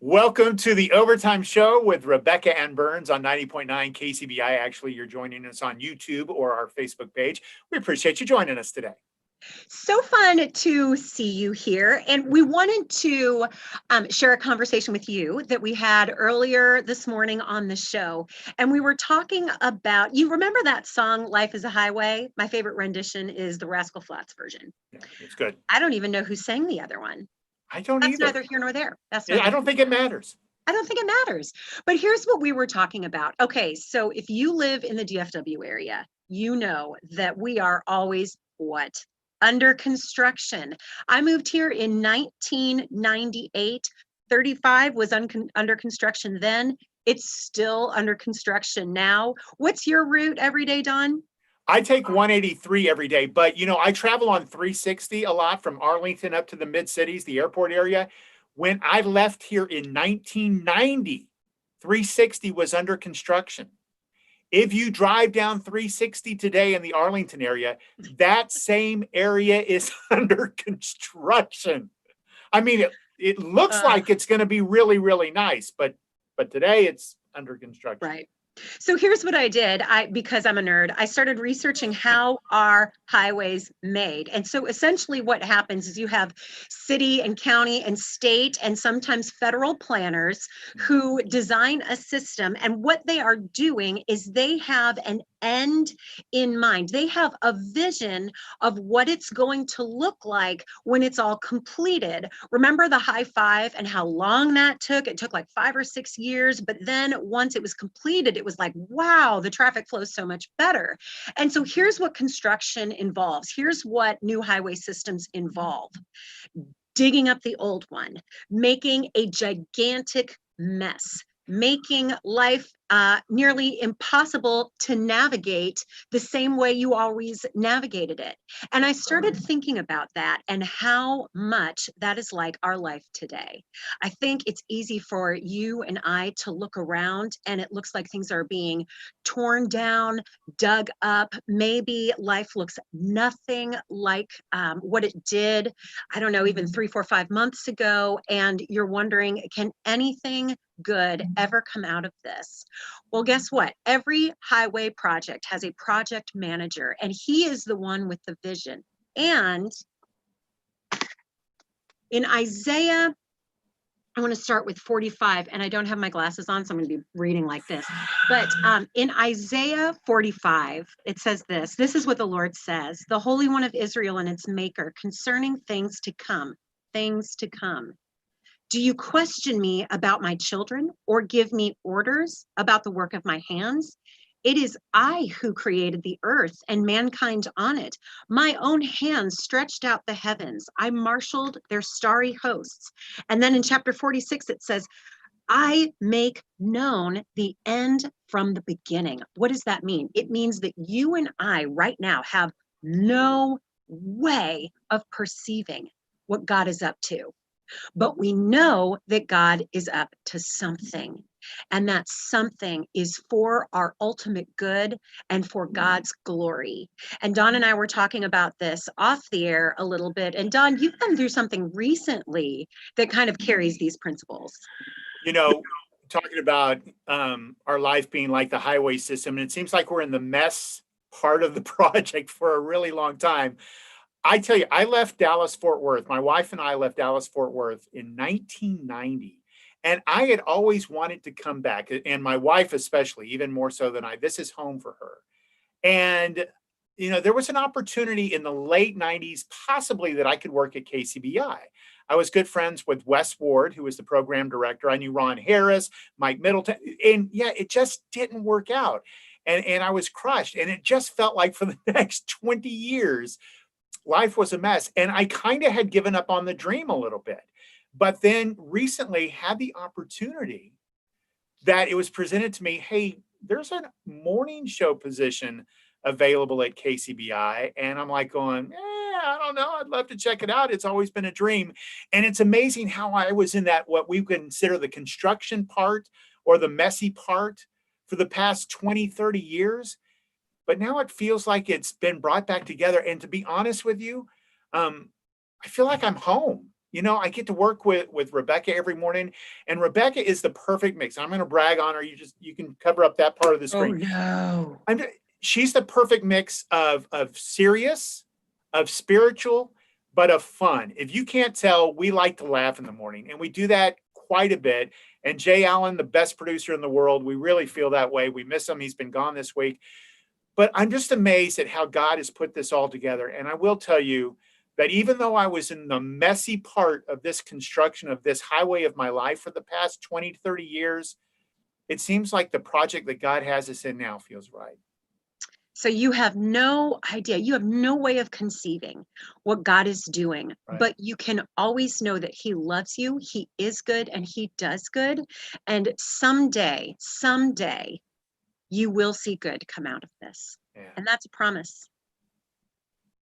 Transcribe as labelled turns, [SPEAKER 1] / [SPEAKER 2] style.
[SPEAKER 1] Welcome to the Overtime Show with Rebecca Ann Burns on 90.9 KCBI. Actually, you're joining us on YouTube or our Facebook page. We appreciate you joining us today.
[SPEAKER 2] So fun to see you here. And we wanted to share a conversation with you that we had earlier this morning on the show. And we were talking about, you remember that song, Life is a Highway? My favorite rendition is the Rascal Flatts version.
[SPEAKER 1] Yeah, it's good.
[SPEAKER 2] I don't even know who sang the other one.
[SPEAKER 1] I don't
[SPEAKER 2] That's
[SPEAKER 1] either.
[SPEAKER 2] neither here nor there.
[SPEAKER 1] I don't think it matters.
[SPEAKER 2] I don't think it matters. But here's what we were talking about. Okay, so if you live in the DFW area, you know that we are always what? Under construction. I moved here in 1998. 35 was under construction then. It's still under construction now. What's your route every day, Don?
[SPEAKER 1] I take 183 every day, but I travel on 360 a lot from Arlington up to the mid-cities, the airport area. When I left here in 1990, 360 was under construction. If you drive down 360 today in the Arlington area, that same area is under construction. I mean, it looks like it's going to be really, really nice, but today it's under construction.
[SPEAKER 2] Right. So here's what I did. Because I'm a nerd, I started researching how are highways made. And so essentially what happens is you have city and county and state and sometimes federal planners who design a system. And what they are doing is they have an end in mind. They have a vision of what it's going to look like when it's all completed. Remember the High-5 and how long that took? It took like 5 or 6 years, but then once it was completed, it was like, wow, the traffic flows so much better. And so here's what construction involves. Here's what new highway systems involve. Digging up the old one, making a gigantic mess, making life nearly impossible to navigate the same way you always navigated it. And I started thinking about that and how much that is like our life today. I think it's easy for you and I to look around and it looks like things are being torn down, dug up. Maybe life looks nothing like what it did, I don't know, even 3, 4, 5 months ago. And you're wondering, can anything good ever come out of this? Well, guess what? Every highway project has a project manager, and he is the one with the vision. And in Isaiah, I want to start with 45, and I don't have my glasses on, so I'm going to be reading like this. But in Isaiah 45, it says this. This is what the Lord says, the Holy One of Israel and its maker, concerning things to come, things to come. Do you question me about my children or give me orders about the work of my hands? It is I who created the earth and mankind on it. My own hands stretched out the heavens. I marshaled their starry hosts. And then in chapter 46, it says, I make known the end from the beginning. What does that mean? It means that you and I right now have no way of perceiving what God is up to. But we know that God is up to something. And that something is for our ultimate good and for God's glory. And Don and I were talking about this off the air a little bit. And Don, you've been through something recently that kind of carries these principles.
[SPEAKER 1] Talking about our life being like the highway system, and it seems like we're in the mess part of the project for a really long time. I tell you, I left Dallas-Fort Worth. My wife and I left Dallas-Fort Worth in 1990. And I had always wanted to come back. And my wife, especially, even more so than I, this is home for her. And, there was an opportunity in the late 90s, possibly that I could work at KCBI. I was good friends with Wes Ward, who was the program director. I knew Ron Harris, Mike Middleton. And yeah, it just didn't work out. And I was crushed. And it just felt like for the next 20 years, life was a mess. And I kind of had given up on the dream a little bit, but then recently had the opportunity that it was presented to me. Hey, there's a morning show position available at KCBI. And I'm like going, I don't know. I'd love to check it out. It's always been a dream. And it's amazing how I was in that, what we consider the construction part or the messy part for the past 20, 30 years. But now it feels like it's been brought back together. And to be honest with you, I feel like I'm home. I get to work with Rebecca every morning, and Rebecca is the perfect mix. I'm going to brag on her. You can cover up that part of the
[SPEAKER 2] Oh,
[SPEAKER 1] screen.
[SPEAKER 2] no.
[SPEAKER 1] She's the perfect mix of serious, of spiritual, but of fun. If you can't tell, we like to laugh in the morning, and we do that quite a bit. And Jay Allen, the best producer in the world, we really feel that way. We miss him. He's been gone this week. But I'm just amazed at how God has put this all together. And I will tell you that even though I was in the messy part of this construction of this highway of my life for the past 20 to 30 years, it seems like the project that God has us in now feels right.
[SPEAKER 2] So you have no idea, you have no way of conceiving what God is doing,
[SPEAKER 1] Right.
[SPEAKER 2] but you can always know that He loves you, He is good, and He does good. And someday, you will see good come out of this.
[SPEAKER 1] Yeah.
[SPEAKER 2] And that's a promise.